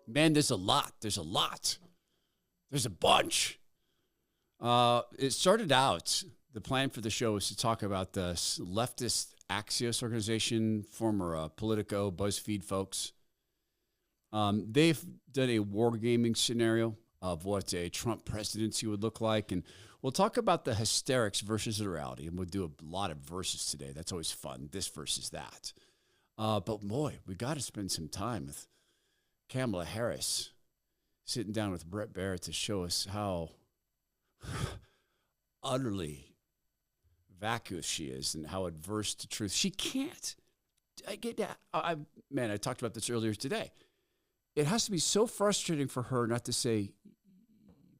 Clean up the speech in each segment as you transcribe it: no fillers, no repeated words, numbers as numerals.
Man, there's a lot. There's a bunch. It started out, the plan for the show was to talk about the Leftist Axios organization, former Politico BuzzFeed folks. They've done a wargaming scenario of what a Trump presidency would look like. And we'll talk about the hysterics versus the reality. And we'll do a lot of verses today. That's always fun, this versus that. But boy, we got to spend some time with Kamala Harris sitting down with Brett Baier to show us how utterly vacuous she is and how adverse to truth. She can't. I get that. I talked about this earlier today. It has to be so frustrating for her not to say,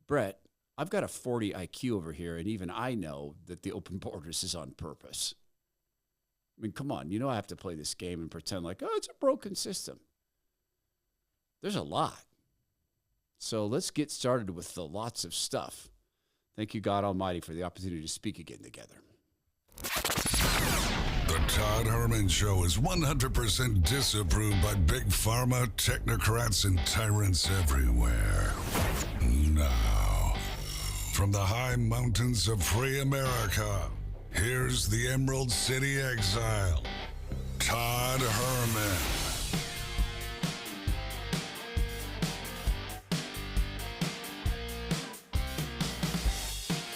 Brett, I've got a 40 IQ over here, and even I know that the open borders is on purpose. I mean, come on. I have to play this game and pretend like, it's a broken system. There's a lot. So let's get started with the lots of stuff. Thank you, God Almighty, for the opportunity to speak again together. The Todd Herman Show is 100% disapproved by big pharma, technocrats, and tyrants everywhere. Now, from the high mountains of free America, here's the Emerald City exile, Todd Herman.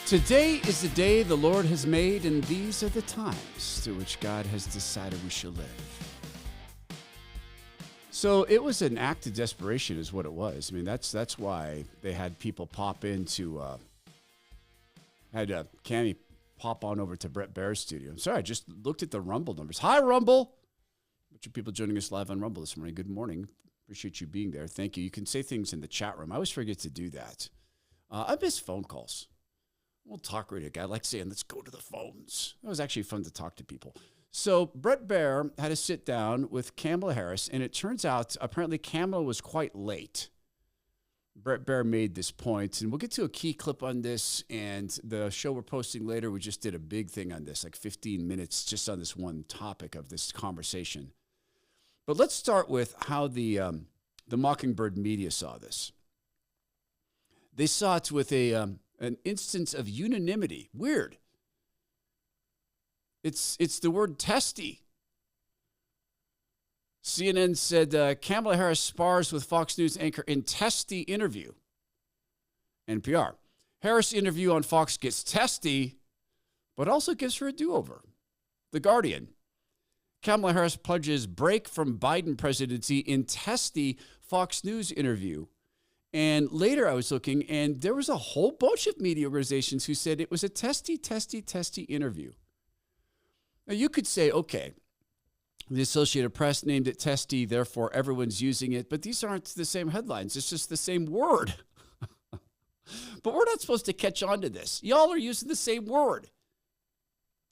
Today is the day the Lord has made, and these are the times through which God has decided we shall live. So it was an act of desperation is what it was. I mean, that's why they had people pop into, had Cammy pop on over to Brett Baier's studio. I'm sorry, I just looked at the Rumble numbers. Hi, Rumble. A bunch of people joining us live on Rumble this morning. Good morning. Appreciate you being there. Thank you. You can say things in the chat room. I always forget to do that. I miss phone calls. We'll talk radio guy. I like saying, let's go to the phones. It was actually fun to talk to people. So Brett Baier had to sit down with Kamala Harris, and it turns out apparently Kamala was quite late. Brett Baier made this point, and we'll get to a key clip on this, and the show we're posting later, we just did a big thing on this, like 15 minutes just on this one topic of this conversation. But let's start with how the Mockingbird media saw this. They saw it with an instance of unanimity. Weird. It's the word testy. CNN said Kamala Harris spars with Fox News anchor in testy interview. NPR. Harris interview on Fox gets testy, but also gives her a do-over. The Guardian. Kamala Harris pledges break from Biden presidency in testy Fox News interview. And later I was looking, and there was a whole bunch of media organizations who said it was a testy interview. Now, you could say, okay, the Associated Press named it testy, therefore everyone's using it, but these aren't the same headlines. It's just the same word. But we're not supposed to catch on to this. Y'all are using the same word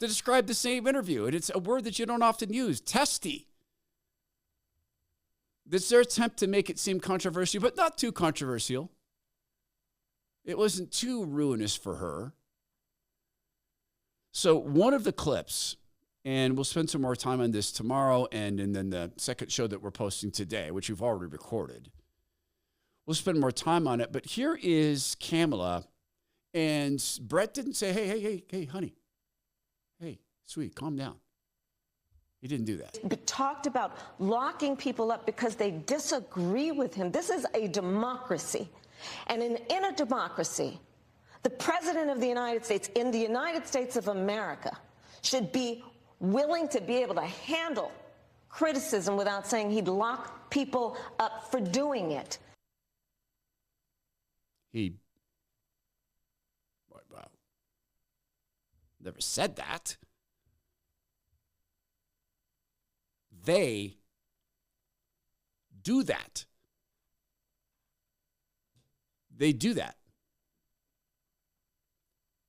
to describe the same interview, and it's a word that you don't often use, testy. It's their attempt to make it seem controversial, but not too controversial. It wasn't too ruinous for her. So one of the clips, and we'll spend some more time on this tomorrow, and then the second show that we're posting today, which we've already recorded. We'll spend more time on it, but here is Kamala, and Brett didn't say, hey, honey. Hey, sweet, calm down. He didn't do that. But talked about locking people up because they disagree with him. This is a democracy. And in a democracy, the president of the United States, in the United States of America, should be willing to be able to handle criticism without saying he'd lock people up for doing it. Wow, never said that. They do that. They do that.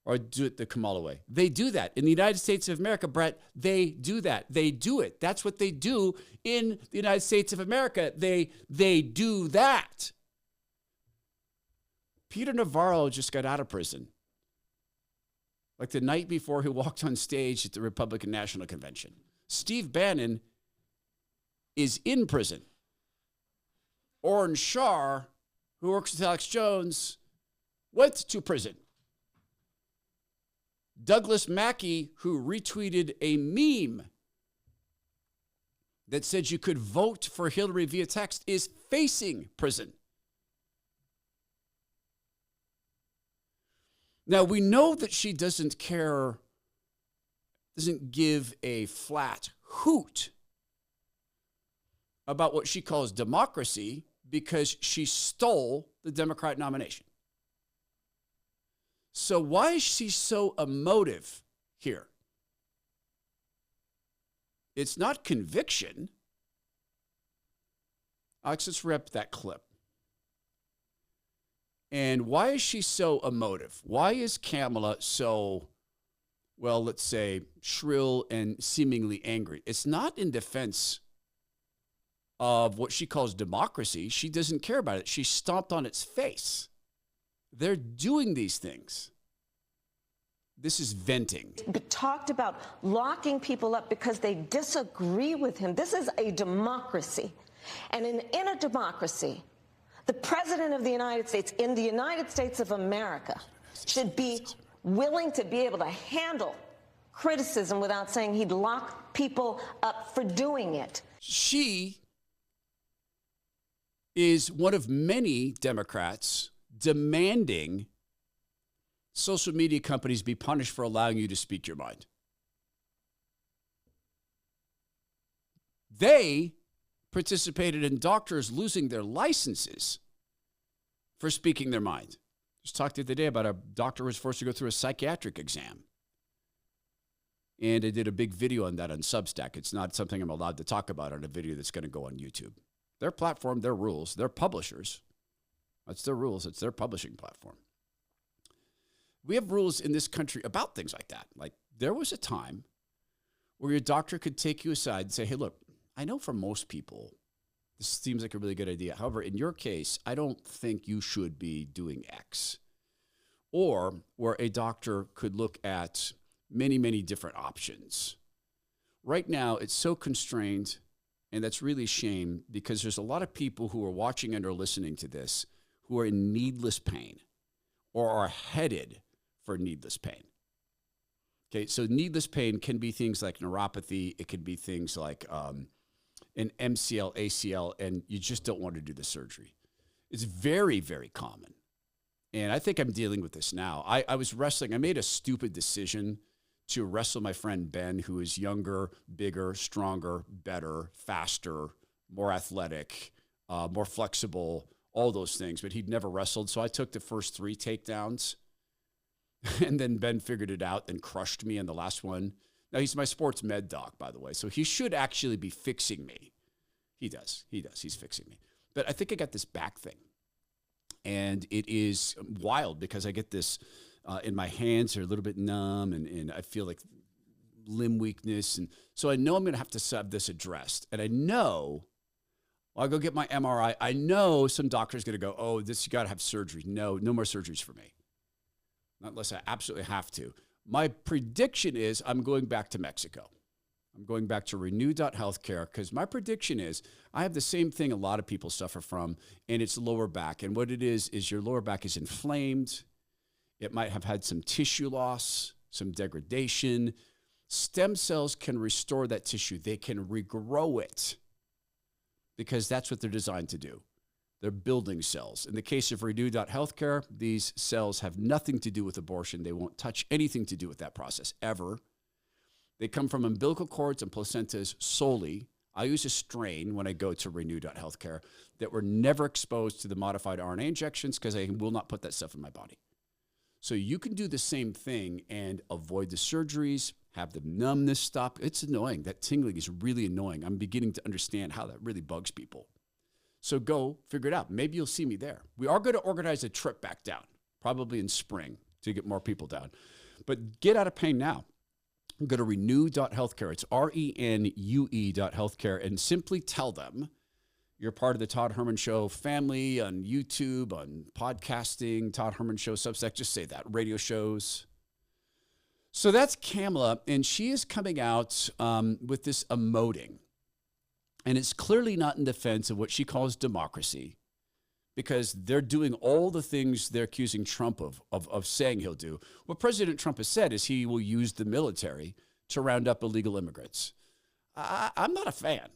Or do it the Kamala way. They do that. In the United States of America, Brett, they do that. They do it. That's what they do in the United States of America. They do that. Peter Navarro just got out of prison. Like the night before he walked on stage at the Republican National Convention. Steve Bannon is in prison. Orrin Shar, who works with Alex Jones, went to prison. Douglas Mackey, who retweeted a meme that said you could vote for Hillary via text, is facing prison. Now, we know that she doesn't care, doesn't give a flat hoot about what she calls democracy because she stole the Democrat nomination. So why is she so emotive here? It's not conviction. Alex, let's rep that clip. And why is she so emotive? Why is Kamala so, well, let's say, shrill and seemingly angry? It's not in defense of what she calls democracy. She doesn't care about it. She stomped on its face. They're doing these things. This is venting. But talked about locking people up because they disagree with him. This is a democracy. And in a democracy, the president of the United States, in the United States of America, should be willing to be able to handle criticism without saying he'd lock people up for doing it. She is one of many Democrats demanding social media companies be punished for allowing you to speak your mind. They participated in doctors losing their licenses for speaking their mind. Just talked the other day about a doctor who was forced to go through a psychiatric exam. And I did a big video on that on Substack. It's not something I'm allowed to talk about on a video that's going to go on YouTube. Their platform, their rules, their publishers. That's their rules. It's their publishing platform. We have rules in this country about things like that. Like there was a time where your doctor could take you aside and say, hey, look, I know for most people, this seems like a really good idea. However, in your case, I don't think you should be doing X. Or where a doctor could look at many, many different options. Right now, it's so constrained, and that's really a shame because there's a lot of people who are watching and are listening to this who are in needless pain or are headed for needless pain. Okay, so needless pain can be things like neuropathy. It can be things like an MCL, ACL, and you just don't want to do the surgery. It's very, very common. And I think I'm dealing with this now. I was wrestling. I made a stupid decision to wrestle my friend Ben, who is younger, bigger, stronger, better, faster, more athletic, more flexible, all those things. But he'd never wrestled. So I took the first 3 takedowns. And then Ben figured it out and crushed me in the last one. Now, he's my sports med doc, by the way. So he should actually be fixing me. He does. He's fixing me. But I think I got this back thing. And it is wild because I get this in my hands are a little bit numb and I feel like limb weakness. And so I know I'm going to have to have this addressed. And I know I'll go get my MRI. I know some doctor's going to go, oh, you got to have surgery. No more surgeries for me. Not unless I absolutely have to. My prediction is I'm going back to Mexico. I'm going back to renew.healthcare because my prediction is I have the same thing a lot of people suffer from, and it's lower back. And what it is your lower back is inflamed. It might have had some tissue loss, some degradation. Stem cells can restore that tissue. They can regrow it because that's what they're designed to do. They're building cells. In the case of Renew.Healthcare, these cells have nothing to do with abortion. They won't touch anything to do with that process, ever. They come from umbilical cords and placentas solely. I use a strain when I go to Renew.Healthcare that were never exposed to the modified RNA injections because I will not put that stuff in my body. So you can do the same thing and avoid the surgeries, have the numbness stop. It's annoying. That tingling is really annoying. I'm beginning to understand how that really bugs people. So go figure it out. Maybe you'll see me there. We are going to organize a trip back down, probably in spring, to get more people down. But get out of pain now. Go to renew.healthcare. It's RENUE.healthcare, and simply tell them you're part of the Todd Herman Show family on YouTube, on podcasting, Todd Herman Show, Substack. Just say that. Radio shows. So that's Kamala, and she is coming out with this emoting. And it's clearly not in defense of what she calls democracy. because they're doing all the things they're accusing Trump of saying he'll do. What President Trump has said is he will use the military to round up illegal immigrants. I'm not a fan,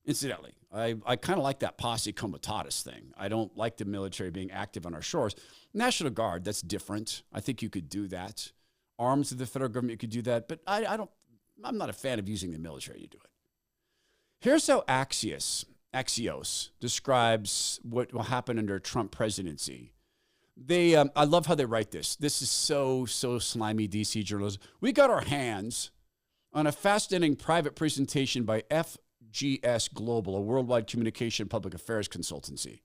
incidentally. I kind of like that posse comitatus thing. I don't like the military being active on our shores. National Guard, that's different. I think you could do that. Arms of the federal government, you could do that. But I'm not a fan of using the military to do it. Here's how Axios describes what will happen under a Trump presidency. I love how they write this. This is so slimy DC journalism. We got our hands on a fascinating private presentation by FGS Global, a worldwide communication public affairs consultancy.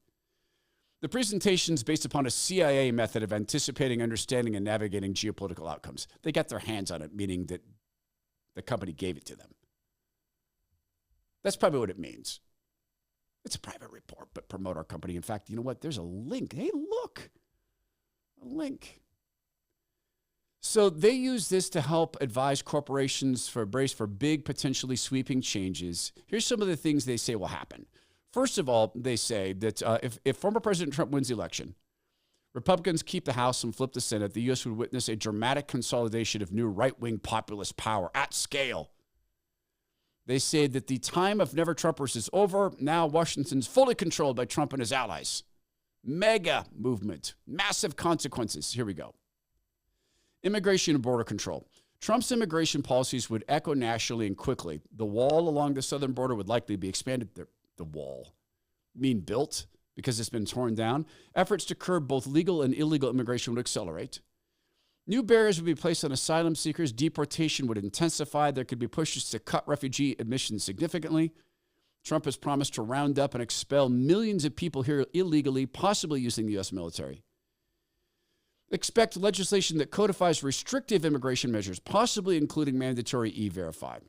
The presentation is based upon a CIA method of anticipating, understanding, and navigating geopolitical outcomes. They got their hands on it, meaning that the company gave it to them. That's probably what it means. It's a private report, but promote our company. In fact, you know what? There's a link. Hey, look. A link. So they use this to help advise corporations for brace for big, potentially sweeping changes. Here's some of the things they say will happen. First of all, they say that if former President Trump wins the election, Republicans keep the House and flip the Senate, the U.S. would witness a dramatic consolidation of new right-wing populist power at scale. They say that the time of never-Trumpers is over. Now Washington's fully controlled by Trump and his allies. Mega movement, massive consequences. Here we go. Immigration and border control. Trump's immigration policies would echo nationally and quickly. The wall along the southern border would likely be expanded. The wall, built because it's been torn down. Efforts to curb both legal and illegal immigration would accelerate. New barriers would be placed on asylum seekers. Deportation would intensify. There could be pushes to cut refugee admissions significantly. Trump has promised to round up and expel millions of people here illegally, possibly using the U.S. military. Expect legislation that codifies restrictive immigration measures, possibly including mandatory E-Verify.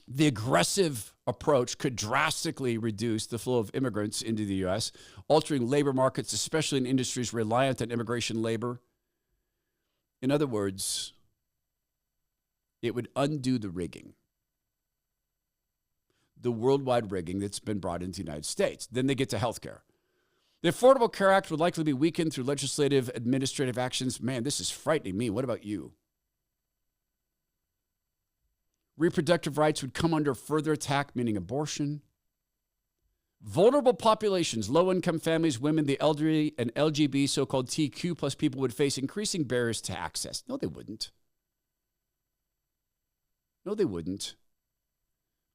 The aggressive approach could drastically reduce the flow of immigrants into the U.S., altering labor markets, especially in industries reliant on immigration labor. In other words, it would undo the rigging, the worldwide rigging that's been brought into the United States. Then they get to health care. The Affordable Care Act would likely be weakened through legislative, administrative actions. Man, this is frightening me. What about you? Reproductive rights would come under further attack, meaning abortion. Vulnerable populations, low-income families, women, the elderly, and LGBT, so-called TQ plus people would face increasing barriers to access. No, they wouldn't. No, they wouldn't.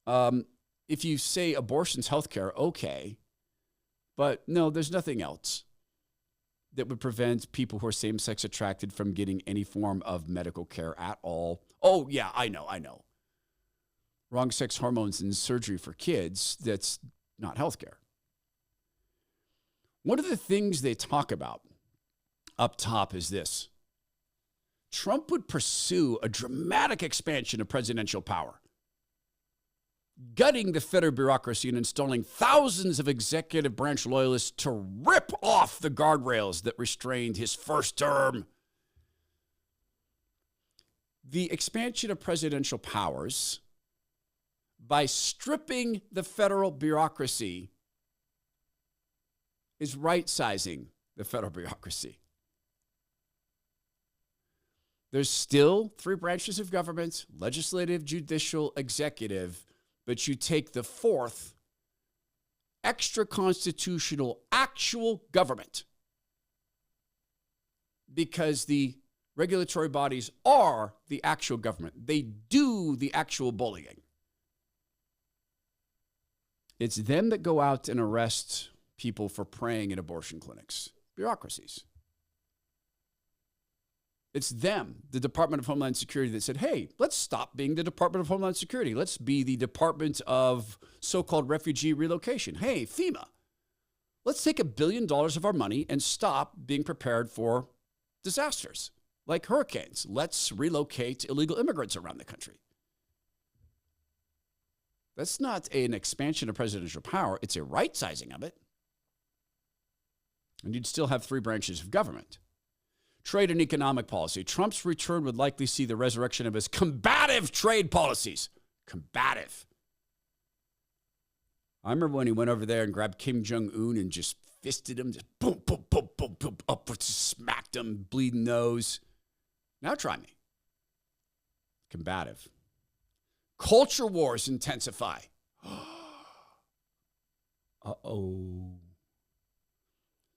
If you say abortion's healthcare, okay. But no, there's nothing else that would prevent people who are same-sex attracted from getting any form of medical care at all. Oh, yeah, I know. Wrong sex hormones and surgery for kids, that's not healthcare. One of the things they talk about up top is this. Trump would pursue a dramatic expansion of presidential power, gutting the federal bureaucracy and installing thousands of executive branch loyalists to rip off the guardrails that restrained his first term. The expansion of presidential powers by stripping the federal bureaucracy is right-sizing the federal bureaucracy. There's still three branches of government: legislative, judicial, executive. But you take the fourth, extra-constitutional, actual government, because the regulatory bodies are the actual government. They do the actual bullying. It's them that go out and arrest people for praying in abortion clinics, bureaucracies. It's them, the Department of Homeland Security, that said, hey, let's stop being the Department of Homeland Security. Let's be the Department of so-called refugee relocation. Hey, FEMA, let's take $1 billion of our money and stop being prepared for disasters like hurricanes. Let's relocate illegal immigrants around the country. That's not an expansion of presidential power. It's a right-sizing of it. And you'd still have three branches of government. Trade and economic policy. Trump's return would likely see the resurrection of his combative trade policies. Combative. I remember when he went over there and grabbed Kim Jong-un and just fisted him, just boom, boom, boom, boom, boom, up, smacked him, bleeding nose. Now try me. Combative. Culture wars intensify. Uh-oh.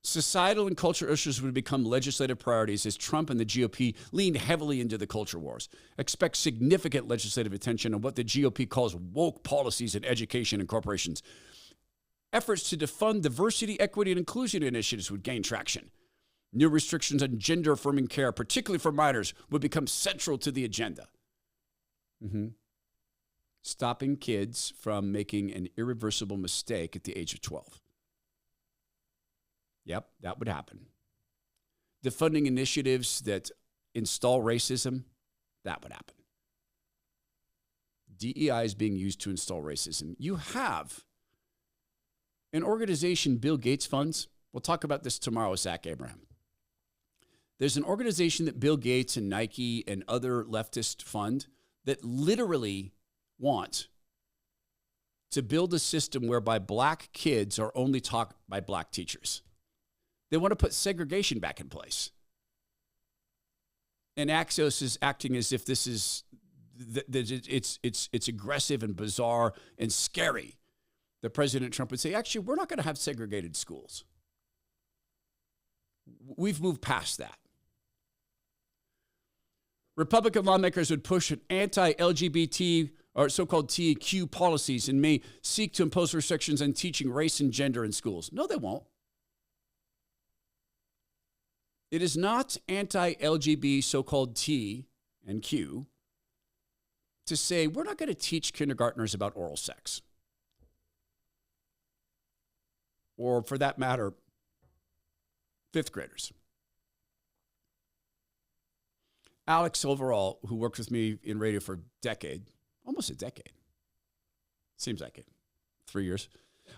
Societal and cultural issues would become legislative priorities as Trump and the GOP lean heavily into the culture wars. Expect significant legislative attention on what the GOP calls woke policies in education and corporations. Efforts to defund diversity, equity, and inclusion initiatives would gain traction. New restrictions on gender-affirming care, particularly for minors, would become central to the agenda. Stopping kids from making an irreversible mistake at the age of 12. Yep, that would happen. Defunding initiatives that install racism, that would happen. DEI is being used to install racism. You have an organization Bill Gates funds. We'll talk about this tomorrow with Zach Abraham. There's an organization that Bill Gates and Nike and other leftists fund that literally want to build a system whereby black kids are only taught by black teachers. They want to put segregation back in place. And Axios is acting as if this is, it's aggressive and bizarre and scary. That President Trump would say, actually, we're not going to have segregated schools. We've moved past that. Republican lawmakers would push an anti-LGBT or so-called TQ policies and may seek to impose restrictions on teaching race and gender in schools. No, they won't. It is not anti-LGBT, so-called T and Q, to say we're not going to teach kindergartners about oral sex. Or for that matter, fifth graders. Alex Overall, who worked with me in radio for a decade, almost a decade. Seems like it. 3 years.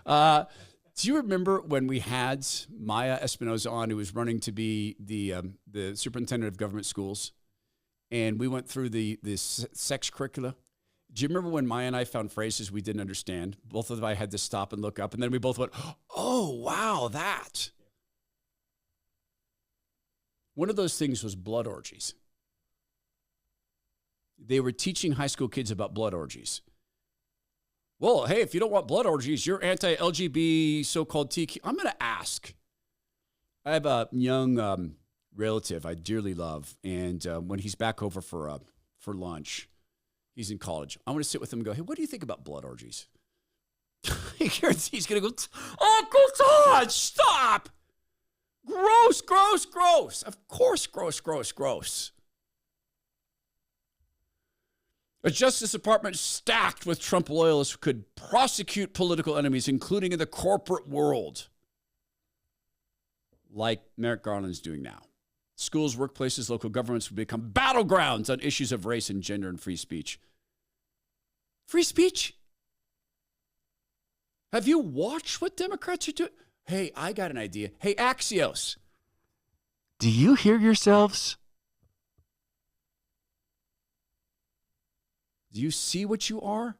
Do you remember when we had Maya Espinoza on, who was running to be the superintendent of government schools, and we went through the sex curricula? Do you remember when Maya and I found phrases we didn't understand? Both of us had to stop and look up, and then we both went, oh, wow, that. One of those things was blood orgies. They were teaching high school kids about blood orgies. Well, hey, if you don't want blood orgies, you're anti-LGBT, so-called TQ. I'm going to ask. I have a young relative I dearly love, and when he's back over for lunch, he's in college. I want to sit with him and go, hey, what do you think about blood orgies? He's going to go, oh, God, stop. Gross, gross, gross. Of course, gross, gross, gross. A Justice Department stacked with Trump loyalists could prosecute political enemies, including in the corporate world, like Merrick Garland's doing now. Schools, workplaces, local governments would become battlegrounds on issues of race and gender and free speech. Free speech? Have you watched what Democrats are doing? Hey, I got an idea. Hey, Axios, do you hear yourselves? Do you see what you are?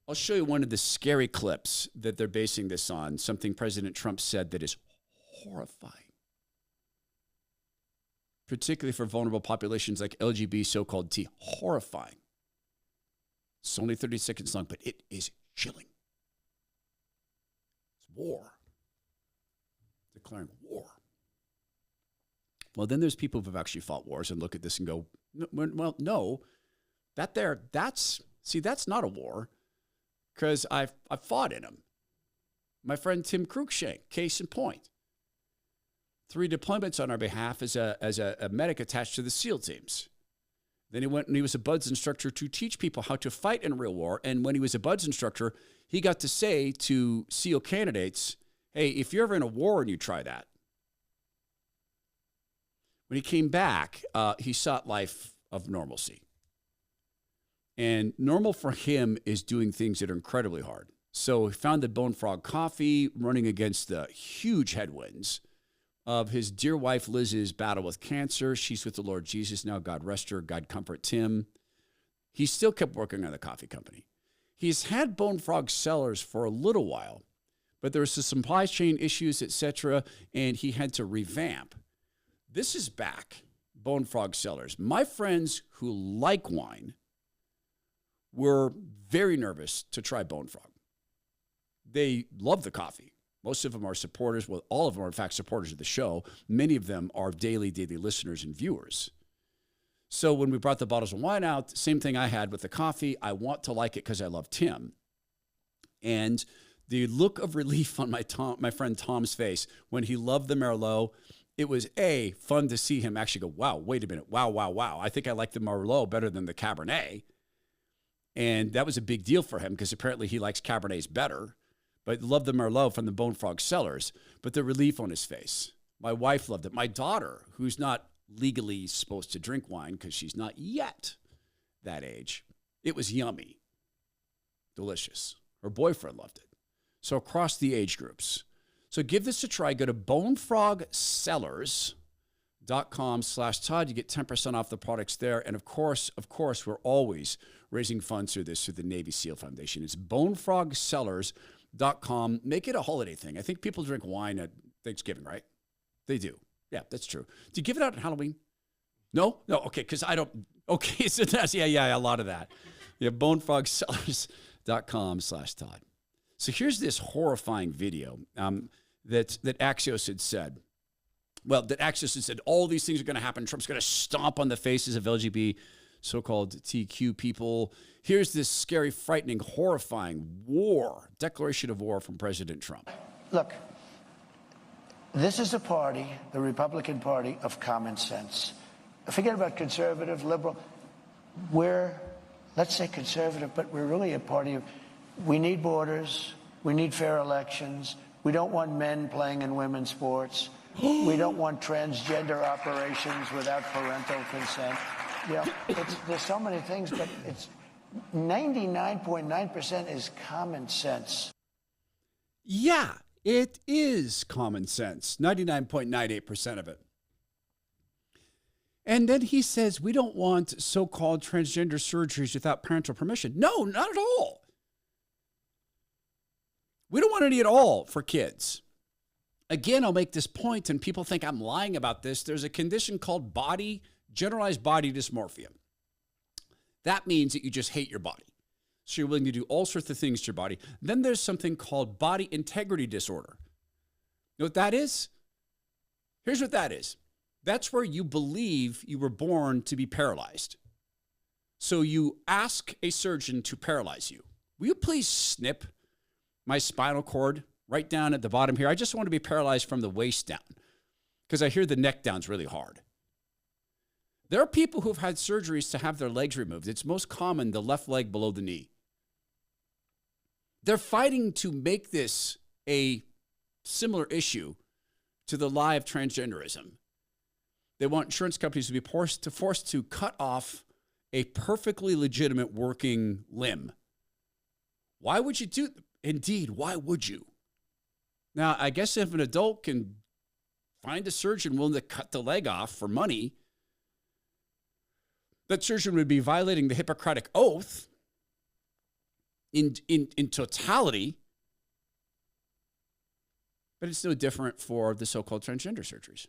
I'll show you one of the scary clips that they're basing this on, something President Trump said that is horrifying, particularly for vulnerable populations like LGBT, so-called T. Horrifying. It's only 30 seconds long, but it is chilling. It's war. Declaring war. Well, then there's people who have actually fought wars and look at this and go, well, no, that's not a war, because I fought in them. My friend Tim Cruikshank, case in point. 3 deployments on our behalf as a medic attached to the SEAL teams. Then he went and he was a BUDS instructor to teach people how to fight in real war. And when he was a BUDS instructor, he got to say to SEAL candidates, hey, if you're ever in a war and you try that. When he came back, he sought life of normalcy. And normal for him is doing things that are incredibly hard. So he found the Bone Frog Coffee, running against the huge headwinds of his dear wife Liz's battle with cancer. She's with the Lord Jesus now. God rest her. God comfort Tim. He still kept working on the coffee company. He's had Bone Frog cellars for a little while, but there was some supply chain issues, etc., and he had to revamp. This is back, Bone Frog Cellars. My friends who like wine were very nervous to try Bone Frog. They love the coffee. Most of them are supporters. Well, all of them are, in fact, supporters of the show. Many of them are daily listeners and viewers. So when we brought the bottles of wine out, same thing I had with the coffee. I want to like it because I love Tim. And the look of relief on my friend Tom's face when he loved the Merlot, it was fun to see him actually go, wow, wait a minute. Wow. I think I like the Merlot better than the Cabernet. And that was a big deal for him because apparently he likes Cabernets better, but loved the Merlot from the Bone Frog Cellars. But the relief on his face. My wife loved it. My daughter, who's not legally supposed to drink wine because she's not yet that age, it was yummy. Delicious. Her boyfriend loved it. So across the age groups. So give this a try. Go to bonefrogsellers.com/Todd. You get 10% off the products there. And of course, we're always raising funds through the Navy SEAL Foundation. It's bonefrogsellers.com. Make it a holiday thing. I think people drink wine at Thanksgiving, right? They do. Yeah, that's true. Do you give it out at Halloween? No? Okay, because I don't. Okay, so that's, yeah, a lot of that. Yeah, bonefrogsellers.com/Todd. So here's this horrifying video that Axios had said. Well, that Axios had said all these things are going to happen. Trump's going to stomp on the faces of LGBT, so-called TQ people. Here's this scary, frightening, horrifying declaration of war from President Trump. Look, this is a party, the Republican Party, of common sense. Forget about conservative, liberal. We're, let's say conservative, but we're really a party of, we need borders, we need fair elections, we don't want men playing in women's sports, we don't want transgender operations without parental consent. There's so many things, but it's 99.9% is common sense. Yeah, it is common sense. 99.98% of it. And then he says, we don't want so-called transgender surgeries without parental permission. No, not at all. We don't want any at all for kids. Again, I'll make this point, and people think I'm lying about this. There's a condition called generalized body dysmorphia. That means that you just hate your body. So you're willing to do all sorts of things to your body. Then there's something called body integrity disorder. You know what that is? Here's what that is. That's where you believe you were born to be paralyzed. So you ask a surgeon to paralyze you. Will you please snip my spinal cord right down at the bottom here? I just want to be paralyzed from the waist down because I hear the neck down's really hard. There are people who've had surgeries to have their legs removed. It's most common the left leg below the knee. They're fighting to make this a similar issue to the lie of transgenderism. They want insurance companies to be forced to cut off a perfectly legitimate working limb. Why would you do? Indeed, why would you? Now, I guess if an adult can find a surgeon willing to cut the leg off for money, that surgeon would be violating the Hippocratic Oath in totality. But it's no different for the so-called transgender surgeries.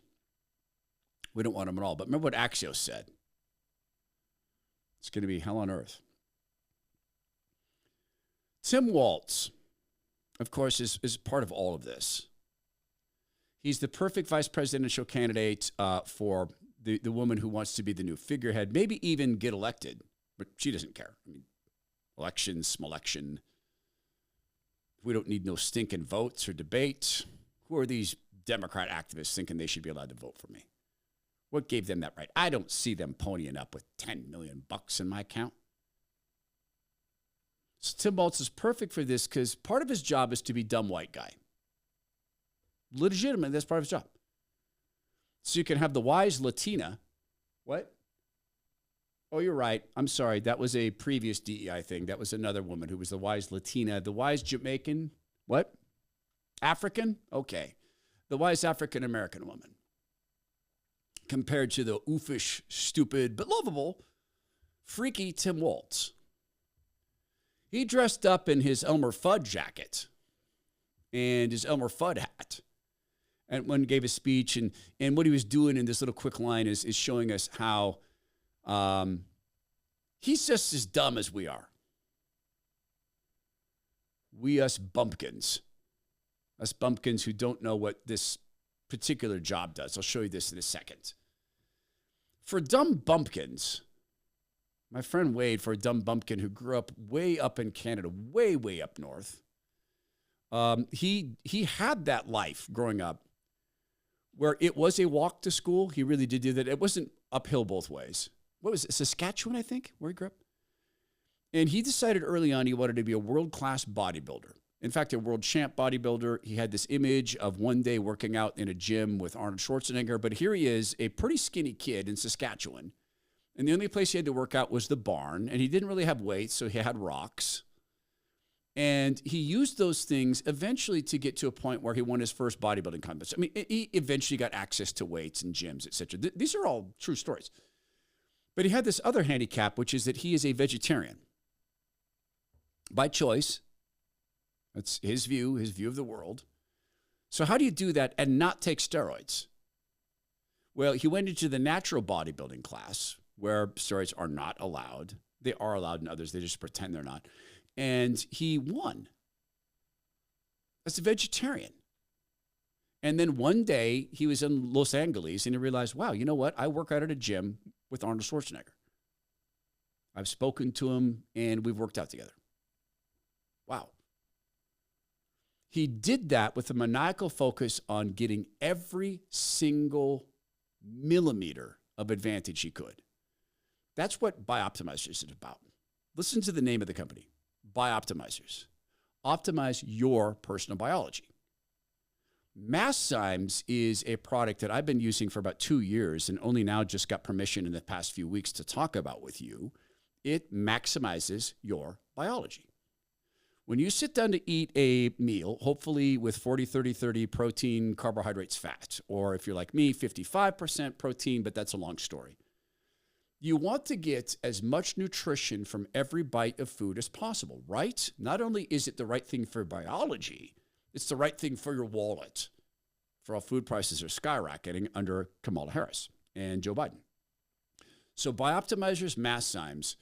We don't want them at all. But remember what Axios said. It's going to be hell on earth. Tim Walz, of course, is part of all of this. He's the perfect vice presidential candidate for the woman who wants to be the new figurehead, maybe even get elected, but she doesn't care. I mean, election. We don't need no stinking votes or debate. Who are these Democrat activists thinking they should be allowed to vote for me? What gave them that right? I don't see them ponying up with $10 million in my account. So Tim Walz is perfect for this because part of his job is to be dumb white guy. Legitimately, that's part of his job. So you can have the wise Latina. What? Oh, you're right. I'm sorry. That was a previous DEI thing. That was another woman who was the wise Latina. The wise Jamaican. What? African? Okay. The wise African-American woman. Compared to the oofish, stupid, but lovable, freaky Tim Walz. He dressed up in his Elmer Fudd jacket and his Elmer Fudd hat. And when he gave a speech, and what he was doing in this little quick line is showing us how he's just as dumb as we are. We us bumpkins who don't know what this particular job does. I'll show you this in a second. For dumb bumpkins, my friend Wade, for a dumb bumpkin who grew up way up in Canada, way, way up north, he had that life growing up where it was a walk to school. He really did do that. It wasn't uphill both ways. What was it, Saskatchewan, I think, where he grew up? And he decided early on he wanted to be a world-class bodybuilder. In fact, a world champ bodybuilder. He had this image of one day working out in a gym with Arnold Schwarzenegger. But here he is, a pretty skinny kid in Saskatchewan. And the only place he had to work out was the barn. And he didn't really have weights, so he had rocks. And he used those things eventually to get to a point where he won his first bodybuilding contest. I mean, he eventually got access to weights and gyms, etc. These are all true stories. But he had this other handicap, which is that he is a vegetarian. By choice. That's his view of the world. So how do you do that and not take steroids? Well, he went into the natural bodybuilding class where steroids are not allowed. They are allowed in others. They just pretend they're not. And he won as a vegetarian. And then one day he was in Los Angeles and he realized, wow, you know what? I work out at a gym with Arnold Schwarzenegger. I've spoken to him and we've worked out together. Wow. He did that with a maniacal focus on getting every single millimeter of advantage he could. That's what Bioptimizers is about. Listen to the name of the company, Bioptimizers. Optimize your personal biology. Masszymes is a product that I've been using for about 2 years and only now just got permission in the past few weeks to talk about with you. It maximizes your biology. When you sit down to eat a meal, hopefully with 40, 30, 30 protein, carbohydrates, fat, or if you're like me, 55% protein, but that's a long story. You want to get as much nutrition from every bite of food as possible, right? Not only is it the right thing for biology, it's the right thing for your wallet. For all food prices are skyrocketing under Kamala Harris and Joe Biden. So Bioptimizers Masszymes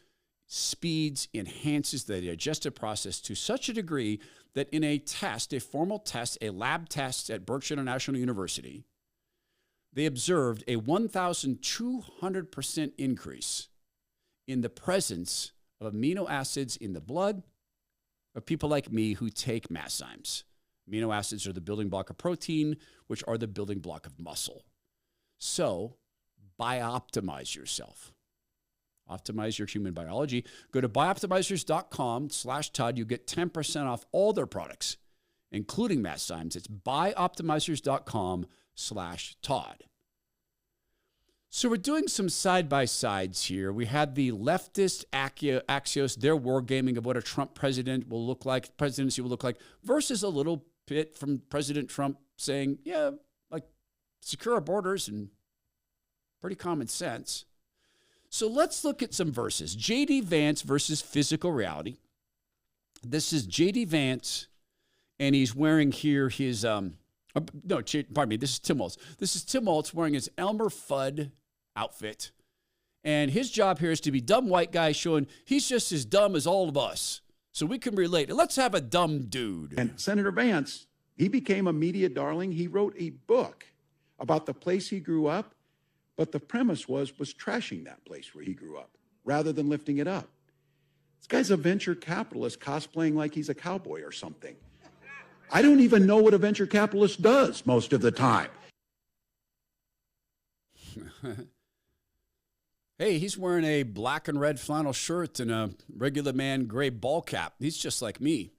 speeds, enhances the digestive process to such a degree that in a test, a formal test, a lab test at Berkshire International University, they observed a 1,200% increase in the presence of amino acids in the blood of people like me who take Masszymes. Amino acids are the building block of protein, which are the building block of muscle. So, bioptimize yourself. Optimize your human biology. Go to bioptimizers.com/Todd. You get 10% off all their products, including Masszymes. It's bioptimizers.com/Todd. So we're doing some side-by-sides here. We had the Leftist Axios, their wargaming of what a Trump president will look like, presidency will look like, versus a little bit from President Trump saying, yeah, like secure our borders and pretty common sense. So let's look at some verses. J.D. Vance versus physical reality. This is J.D. Vance, and he's wearing here his, pardon me, this is Tim Walz. This is Tim Walz wearing his Elmer Fudd outfit. And his job here is to be dumb white guy showing he's just as dumb as all of us. So we can relate. Let's have a dumb dude. And Senator Vance, he became a media darling. He wrote a book about the place he grew up. But the premise was trashing that place where he grew up rather than lifting it up. This guy's a venture capitalist cosplaying like he's a cowboy or something. I don't even know what a venture capitalist does most of the time. Hey, he's wearing a black and red flannel shirt and a regular man gray ball cap. He's just like me.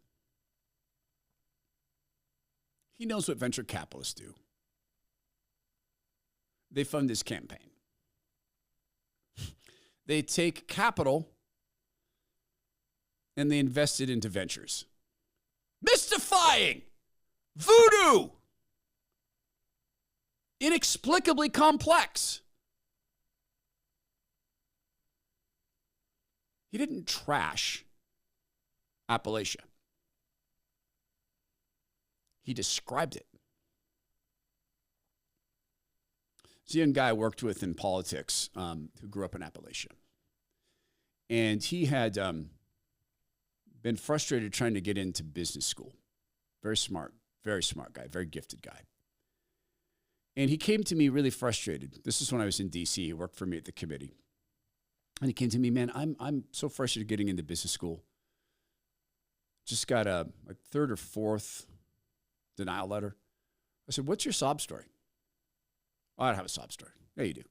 He knows what venture capitalists do. They fund his campaign. They take capital and they invest it into ventures. Mystifying! Voodoo! Inexplicably complex. He didn't trash Appalachia. He described it. It's a young guy I worked with in politics who grew up in Appalachia. And he had been frustrated trying to get into business school. Very smart guy, very gifted guy. And he came to me really frustrated. This is when I was in D.C. He worked for me at the committee. And he came to me, man, I'm so frustrated getting into business school. Just got a third or fourth denial letter. I said, what's your sob story? Oh, I don't have a sob story. Yeah, you do.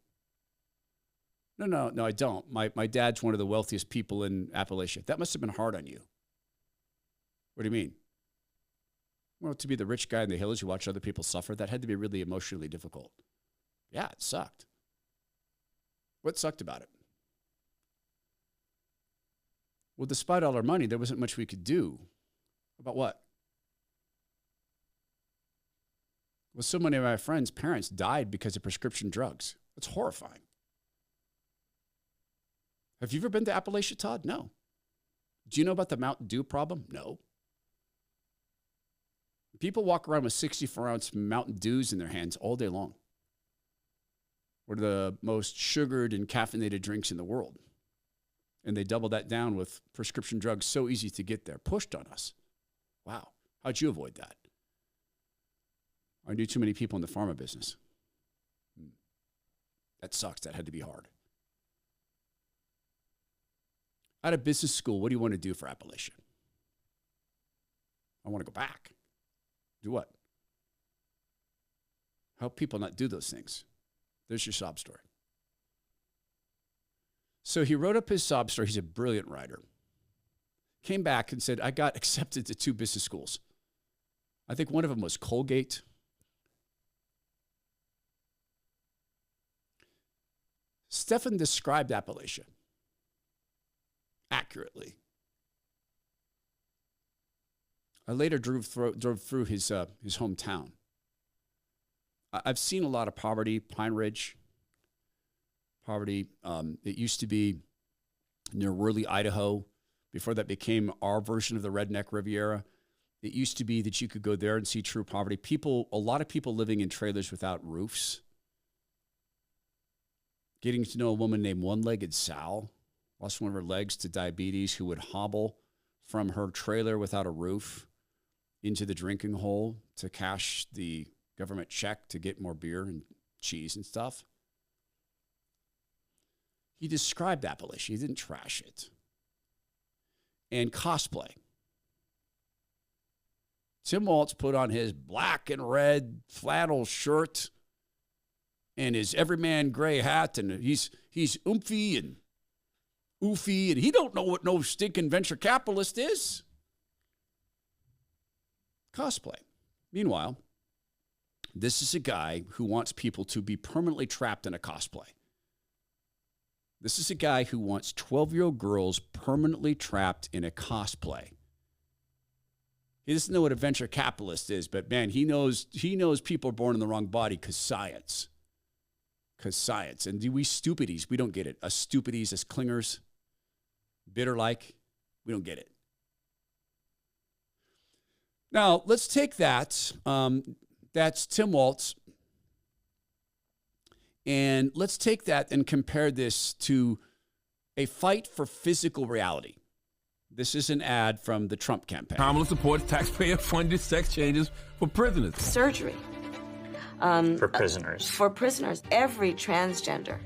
No, I don't. My dad's one of the wealthiest people in Appalachia. That must have been hard on you. What do you mean? Well, to be the rich guy in the hills, you watch other people suffer, that had to be really emotionally difficult. Yeah, it sucked. What sucked about it? Well, despite all our money, there wasn't much we could do. About what? Well, so many of my friends' parents died because of prescription drugs. That's horrifying. Have you ever been to Appalachia, Todd? No. Do you know about the Mountain Dew problem? No. People walk around with 64-ounce Mountain Dews in their hands all day long. One of the most sugared and caffeinated drinks in the world. And they double that down with prescription drugs so easy to get there, pushed on us. Wow. How'd you avoid that? I knew too many people in the pharma business. That sucks. That had to be hard. Out of business school, what do you want to do for Appalachia? I want to go back. Do what? Help people not do those things. There's your sob story. So he wrote up his sob story. He's a brilliant writer. Came back and said, I got accepted to 2 business schools. I think one of them was Colgate. Stephan described Appalachia accurately. I later drove through his hometown. I've seen a lot of poverty, Pine Ridge poverty. It used to be near Worley, Idaho. Before that became our version of the Redneck Riviera. It used to be that you could go there and see true poverty. A lot of people living in trailers without roofs. Getting to know a woman named One-Legged Sal, lost one of her legs to diabetes, who would hobble from her trailer without a roof into the drinking hole to cash the government check to get more beer and cheese and stuff. He described Appalachia. He didn't trash it. And cosplay. Tim Walz put on his black and red flannel shirt and his everyman gray hat, and he's oomphy and oofy, and he don't know what no stinking venture capitalist is. Cosplay. Meanwhile, this is a guy who wants people to be permanently trapped in a cosplay. This is a guy who wants 12-year-old girls permanently trapped in a cosplay. He doesn't know what a venture capitalist is, but man, he knows people are born in the wrong body because science. Because science. And we stupidies, we don't get it. Us stupidies, us clingers, bitter-like, we don't get it. Now, let's take that. That's Tim Walz. And let's take that and compare this to a fight for physical reality. This is an ad from the Trump campaign. Kamala supports taxpayer-funded sex changes for prisoners. Surgery. For prisoners. For prisoners. Every transgender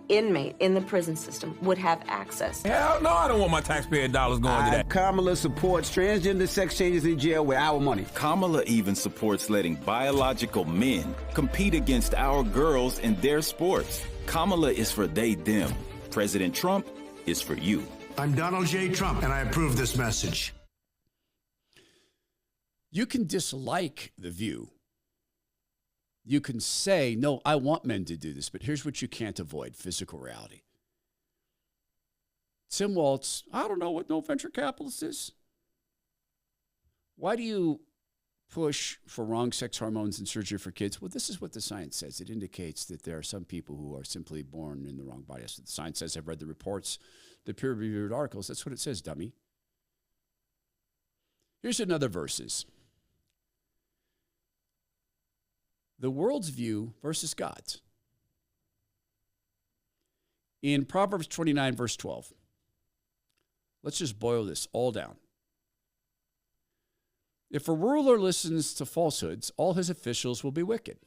inmate in the prison system would have access. Hell no, I don't want my taxpayer dollars going to that. Kamala supports transgender sex changes in jail with our money. Kamala even supports letting biological men compete against our girls in their sports. Kamala is for they, them. President Trump is for you. I'm Donald J. Trump, and I approve this message. You can dislike The View. You can say, no, I want men to do this, but here's what you can't avoid, physical reality. Tim Walz, I don't know what no venture capitalist is. Why do you push for wrong sex hormones and surgery for kids? Well, this is what the science says. It indicates that there are some people who are simply born in the wrong body. That's what the science says. I've read the reports, the peer-reviewed articles. That's what it says, dummy. Here's another verses. The world's view versus God's. In Proverbs 29, verse 12, let's just boil this all down. If a ruler listens to falsehoods, all his officials will be wicked.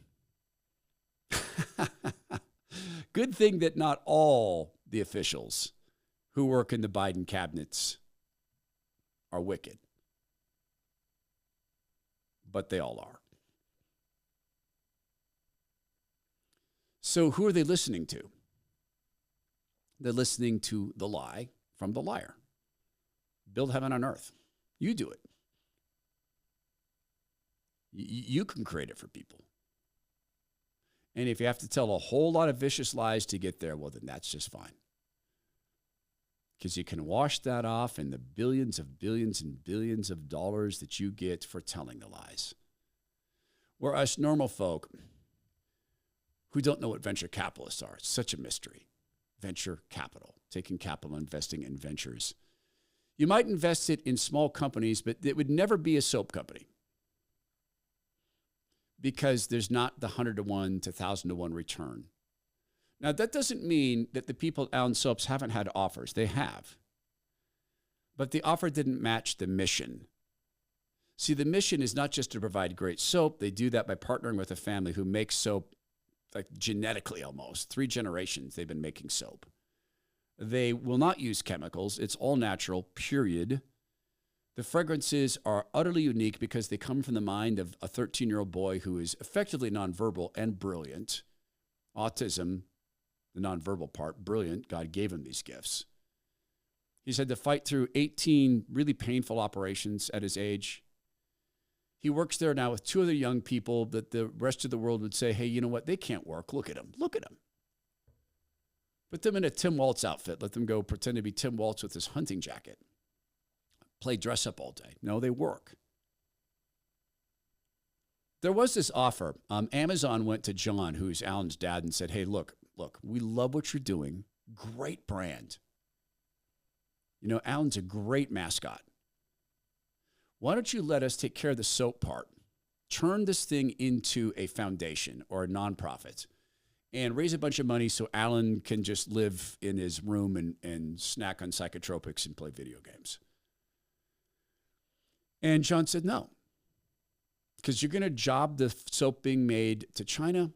Good thing that not all the officials who work in the Biden cabinets are wicked. But they all are. So who are they listening to? They're listening to the lie from the liar. Build heaven on earth. You do it. You can create it for people. And if you have to tell a whole lot of vicious lies to get there, well, then that's just fine. Because you can wash that off in the billions and billions of dollars that you get for telling the lies. Where us normal folk who don't know what venture capitalists are, it's such a mystery. Venture capital, taking capital, investing in ventures. You might invest it in small companies, but it would never be a soap company. Because there's not the 100-to-1 to 1,000-to-1 return. Now, that doesn't mean that the people at Allen Soaps haven't had offers. They have. But the offer didn't match the mission. See, the mission is not just to provide great soap. They do that by partnering with a family who makes soap, like genetically almost. 3 generations they've been making soap. They will not use chemicals. It's all natural, period. The fragrances are utterly unique because they come from the mind of a 13-year-old boy who is effectively nonverbal and brilliant. Autism, the nonverbal part, brilliant. God gave him these gifts. He's had to fight through 18 really painful operations at his age. He works there now with 2 other young people that the rest of the world would say, hey, you know what? They can't work. Look at them. Look at them. Put them in a Tim Waltz outfit. Let them go pretend to be Tim Waltz with his hunting jacket. Play dress up all day. No, they work. There was this offer. Amazon went to John, who's Alan's dad, and said, hey, look, we love what you're doing. Great brand. You know, Alan's a great mascot. Why don't you let us take care of the soap part? Turn this thing into a foundation or a nonprofit and raise a bunch of money so Alan can just live in his room and snack on psychotropics and play video games. And John said, no, because you're going to job the soap being made to China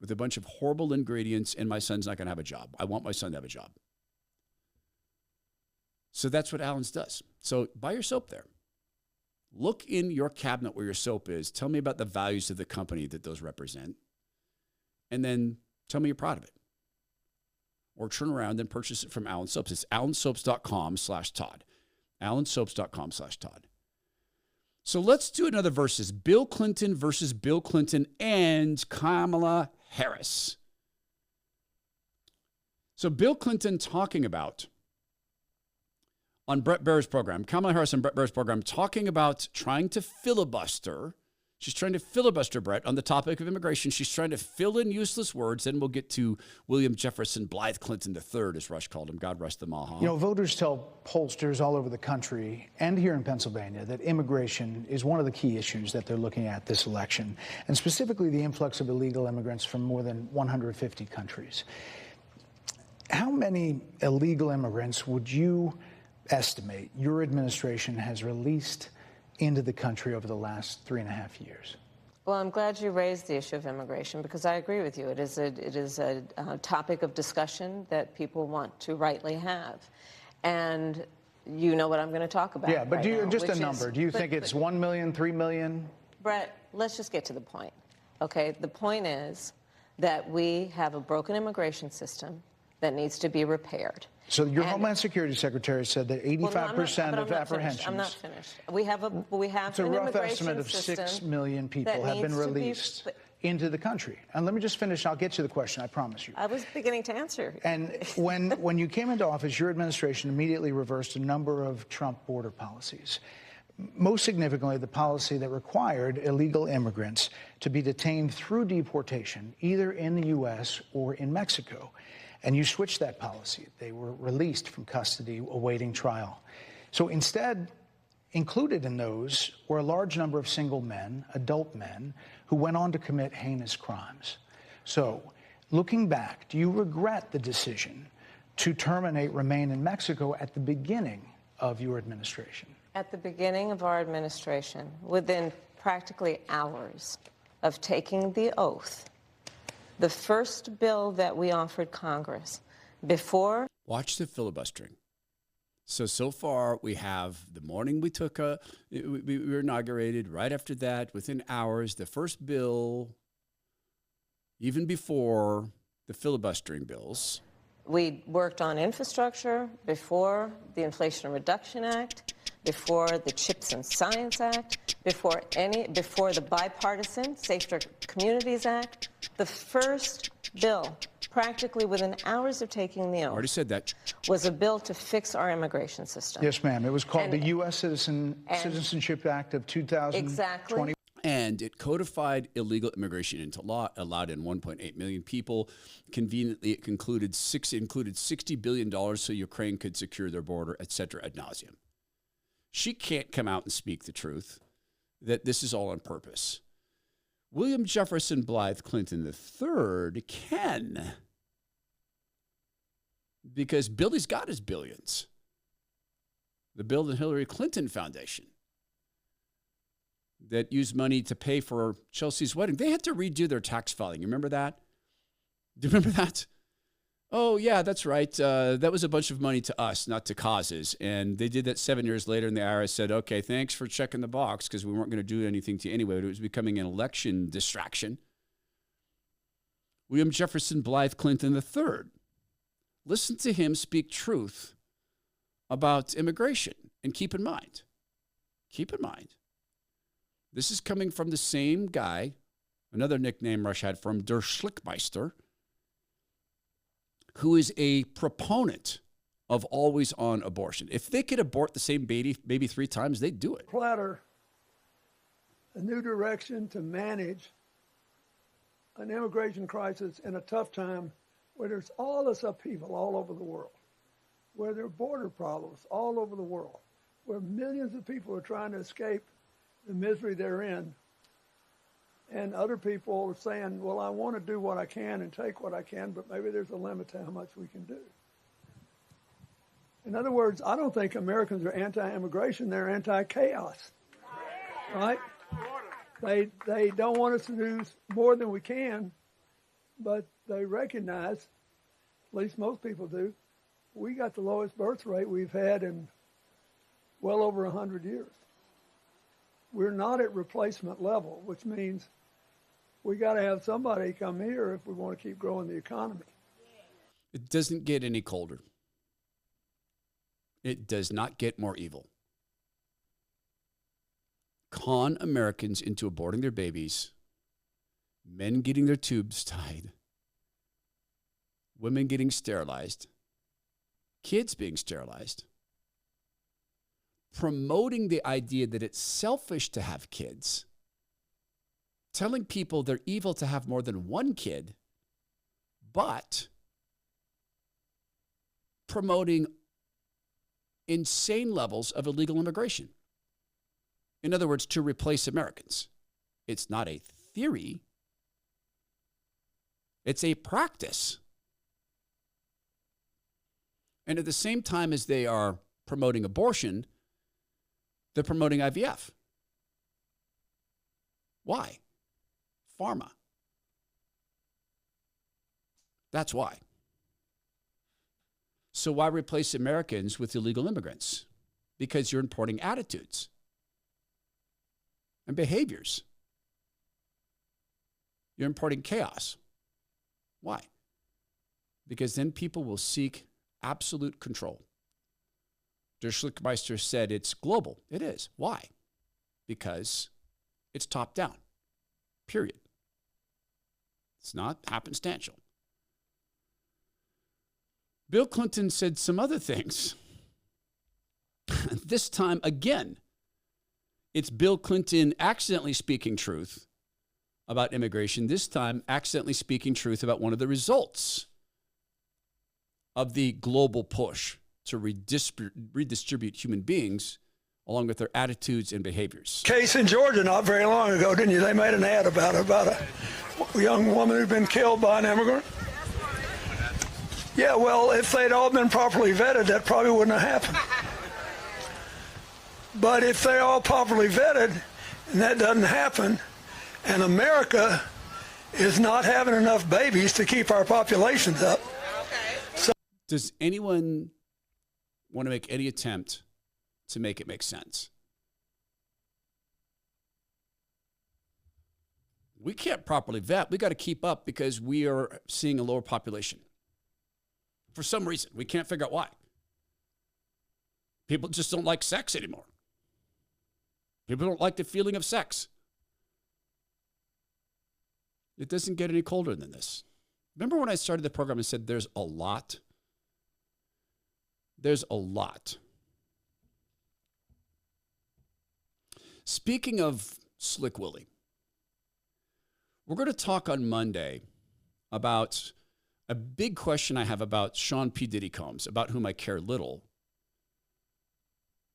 with a bunch of horrible ingredients, and my son's not going to have a job. I want my son to have a job. So that's what Allen's does. So buy your soap there. Look in your cabinet where your soap is. Tell me about the values of the company that those represent. And then tell me you're proud of it. Or turn around and purchase it from Allen Soaps. It's allensoaps.com/Todd. allensoaps.com/Todd. So let's do another versus. Bill Clinton versus Bill Clinton and Kamala Harris. So Bill Clinton talking about, on Brett Baier's program, Kamala Harris on Brett Baier's program, talking about trying to filibuster. She's trying to filibuster Brett on the topic of immigration. She's trying to fill in useless words. Then we'll get to William Jefferson Blythe Clinton III, as Rush called him. God rest them all. Huh? You know, voters tell pollsters all over the country and here in Pennsylvania that immigration is one of the key issues that they're looking at this election, and specifically the influx of illegal immigrants from more than 150 countries. How many illegal immigrants would you estimate your administration has released into the country over the last 3.5 years? Well, I'm glad you raised the issue of immigration because I agree with you. It is a topic of discussion that people want to rightly have. And you know what I'm going to talk about. Yeah, but right do you, now, just a number. Do you think it's 1 million, 3 million? Brett, let's just get to the point. Okay, the point is that we have a broken immigration system that needs to be repaired. So your Homeland Security Secretary said that 85% of apprehensions. I'm not finished. We have it's a rough estimate of 6 million people have been released into the country. And let me just finish. I'll get to the question. I promise you. I was beginning to answer. And when you came into office, your administration immediately reversed a number of Trump border policies. Most significantly, the policy that required illegal immigrants to be detained through deportation, either in the U.S. or in Mexico. And you switched that policy. They were released from custody awaiting trial. So instead Included in those were a large number of single men, adult men, who went on to commit heinous crimes. So, looking back, do you regret the decision to terminate Remain in Mexico at the beginning of your administration? At the beginning of our administration, within practically hours of taking the oath, the first bill that we offered Congress before... Watch the filibustering. So far, we have the morning we were inaugurated. Right after that, within hours, the first bill, even before the filibustering bills. We worked on infrastructure before the Inflation Reduction Act, before the CHIPS and Science Act, before the bipartisan Safer Communities Act. The first bill, practically within hours of taking the oath, Already said that, was a bill to fix our immigration system. Yes, ma'am. It was called the U.S. Citizenship Act of 2020. Exactly. And it codified illegal immigration into law, allowed in 1.8 million people. Conveniently, it included $60 billion so Ukraine could secure their border, et cetera, ad nauseum. She can't come out and speak the truth that this is all on purpose. William Jefferson Blythe Clinton III can, because Billy's got his billions. The Bill and Hillary Clinton Foundation that used money to pay for Chelsea's wedding. They had to redo their tax filing. You remember that? Do you remember that? Oh, yeah, that's right. That was a bunch of money to us, not to causes. And they did that 7 years later, and the IRS said, okay, thanks for checking the box, because we weren't going to do anything to you anyway. But it was becoming an election distraction. William Jefferson Blythe Clinton III. Listen to him speak truth about immigration. And keep in mind, this is coming from the same guy, another nickname Rush had for him, Der Schlickmeister, who is a proponent of always-on abortion. If they could abort the same baby 3 times, they'd do it. Platter a new direction to manage an immigration crisis in a tough time where there's all this upheaval all over the world, where there are border problems all over the world, where millions of people are trying to escape the misery they're in. And other people are saying, well, I want to do what I can and take what I can, but maybe there's a limit to how much we can do. In other words, I don't think Americans are anti-immigration, they're anti-chaos, right? They don't want us to do more than we can, but they recognize, at least most people do, we got the lowest birth rate we've had in well over 100 years. We're not at replacement level, which means we got to have somebody come here if we want to keep growing the economy. It doesn't get any colder. It does not get more evil. Con Americans into aborting their babies, men getting their tubes tied, women getting sterilized, kids being sterilized, promoting the idea that it's selfish to have kids, telling people they're evil to have more than one kid, but promoting insane levels of illegal immigration. In other words, to replace Americans. It's not a theory. It's a practice. And at the same time as they are promoting abortion, they're promoting IVF. Why? Pharma. That's why. So why replace Americans with illegal immigrants? Because you're importing attitudes and behaviors. You're importing chaos. Why? Because then people will seek absolute control. Der Schlickmeister said it's global. It is. Why? Because it's top down. Period. It's not happenstantial. Bill Clinton said some other things. This time, again, it's Bill Clinton accidentally speaking truth about immigration. This time, accidentally speaking truth about one of the results of the global push to redistribute human beings along with their attitudes and behaviors. Case in Georgia not very long ago, didn't you? They made an ad about a young woman who'd been killed by an immigrant. Yeah, well, if they'd all been properly vetted, that probably wouldn't have happened. But if they're all properly vetted, and that doesn't happen, and America is not having enough babies to keep our populations up. So, does anyone want to make any attempt to make it make sense? We can't properly vet. We got to keep up because we are seeing a lower population. For some reason, we can't figure out why. People just don't like sex anymore. People don't like the feeling of sex. It doesn't get any colder than this. Remember when I started the program and said there's a lot? There's a lot. Speaking of Slick Willie, we're going to talk on Monday about a big question I have about Sean P. Diddy Combs, about whom I care little.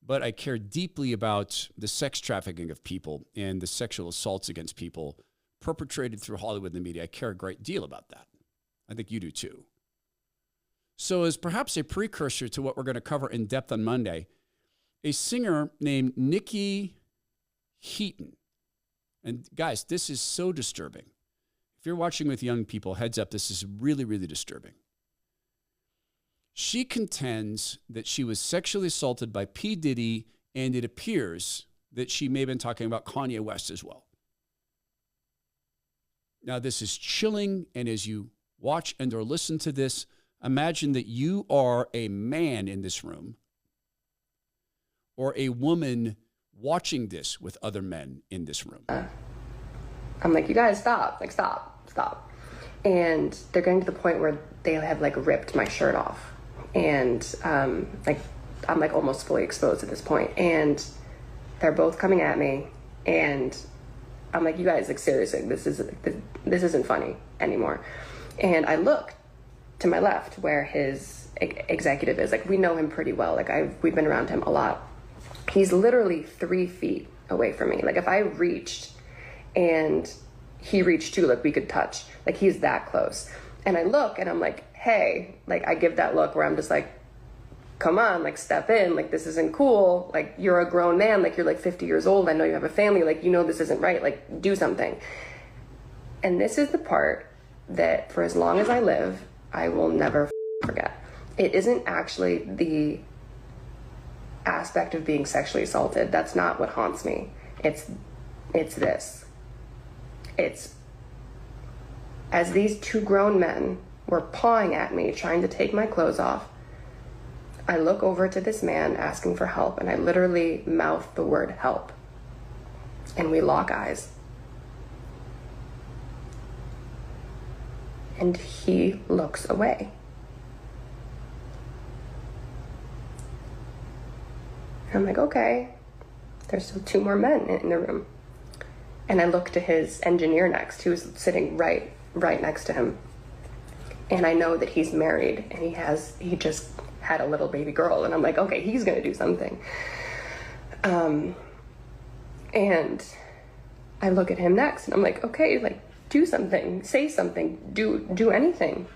But I care deeply about the sex trafficking of people and the sexual assaults against people perpetrated through Hollywood and the media. I care a great deal about that. I think you do too. So as perhaps a precursor to what we're going to cover in depth on Monday, a singer named Nikki Heaton. And guys, this is so disturbing. If you're watching with young people, heads up, this is really, really disturbing. She contends that she was sexually assaulted by P. Diddy, and it appears that she may have been talking about Kanye West as well. Now, this is chilling, and as you watch and or listen to this, imagine that you are a man in this room or a woman watching this with other men in this room. I'm like, you guys stop, stop. And they're getting to the point where they have ripped my shirt off. And I'm almost fully exposed at this point. And they're both coming at me. And I'm like, you guys, seriously, this isn't funny anymore. And I look to my left where his executive is. We know him pretty well. We've been around him a lot. He's literally 3 feet away from me. If I reached and he reached too, we could touch. He's that close. And I look and I'm like, hey, I give that look where I'm just come on, step in. This isn't cool. You're a grown man. You're 50 years old. I know you have a family. This isn't right. Do something. And this is the part that for as long as I live, I will never forget. It isn't actually the aspect of being sexually assaulted. That's not what haunts me. It's this. It's as these 2 grown men were pawing at me, trying to take my clothes off, I look over to this man asking for help, and I literally mouth the word help. And we lock eyes. And he looks away. I'm like, okay, there's still 2 more men in the room. And I look to his engineer next, who's sitting right next to him. And I know that he's married and he just had a little baby girl. And I'm like, okay, he's going to do something. And I look at him next and I'm like, okay, do something, say something, do anything.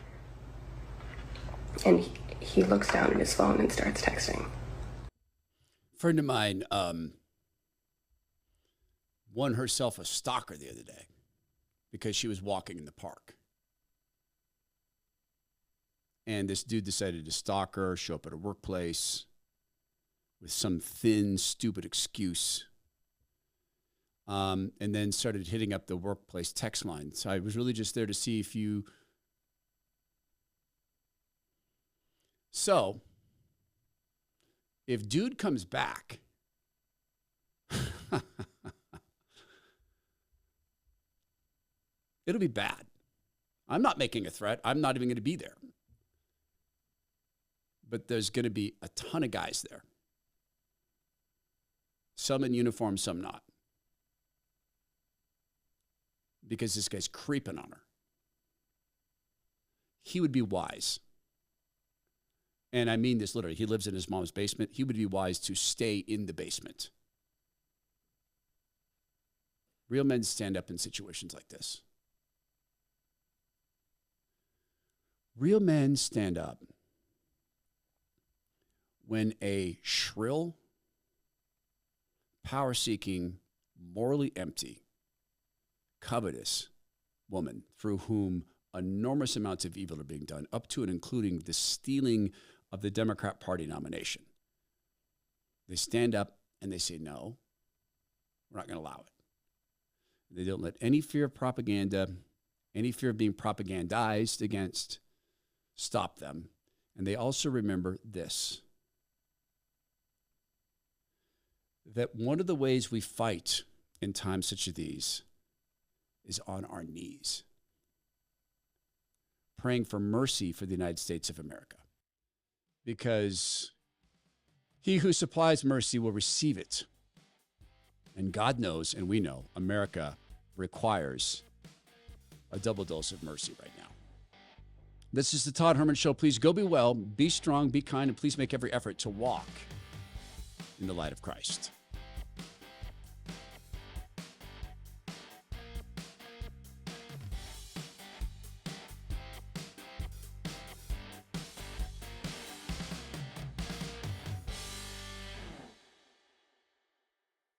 And he looks down at his phone and starts texting. A friend of mine won herself a stalker the other day because she was walking in the park. And this dude decided to stalk her, show up at her workplace with some thin, stupid excuse. And then started hitting up the workplace text line. So I was really just there to see if you... So, if dude comes back... it'll be bad. I'm not making a threat. I'm not even going to be there. But there's going to be a ton of guys there. Some in uniform, some not. Because this guy's creeping on her. He would be wise. and I mean this literally, he lives in his mom's basement, he would be wise to stay in the basement. Real men stand up in situations like this. Real men stand up when a shrill, power-seeking, morally empty, covetous woman through whom enormous amounts of evil are being done, up to and including the stealing of the Democrat Party nomination. They stand up and they say, no, we're not going to allow it. They don't let any fear of propaganda, any fear of being propagandized against, stop them. And they also remember this, that one of the ways we fight in times such as these is on our knees, praying for mercy for the United States of America. Because he who supplies mercy will receive it. And God knows, and we know, America requires a double dose of mercy right now. This is the Todd Herman Show. Please go be well, be strong, be kind, and please make every effort to walk in the light of Christ.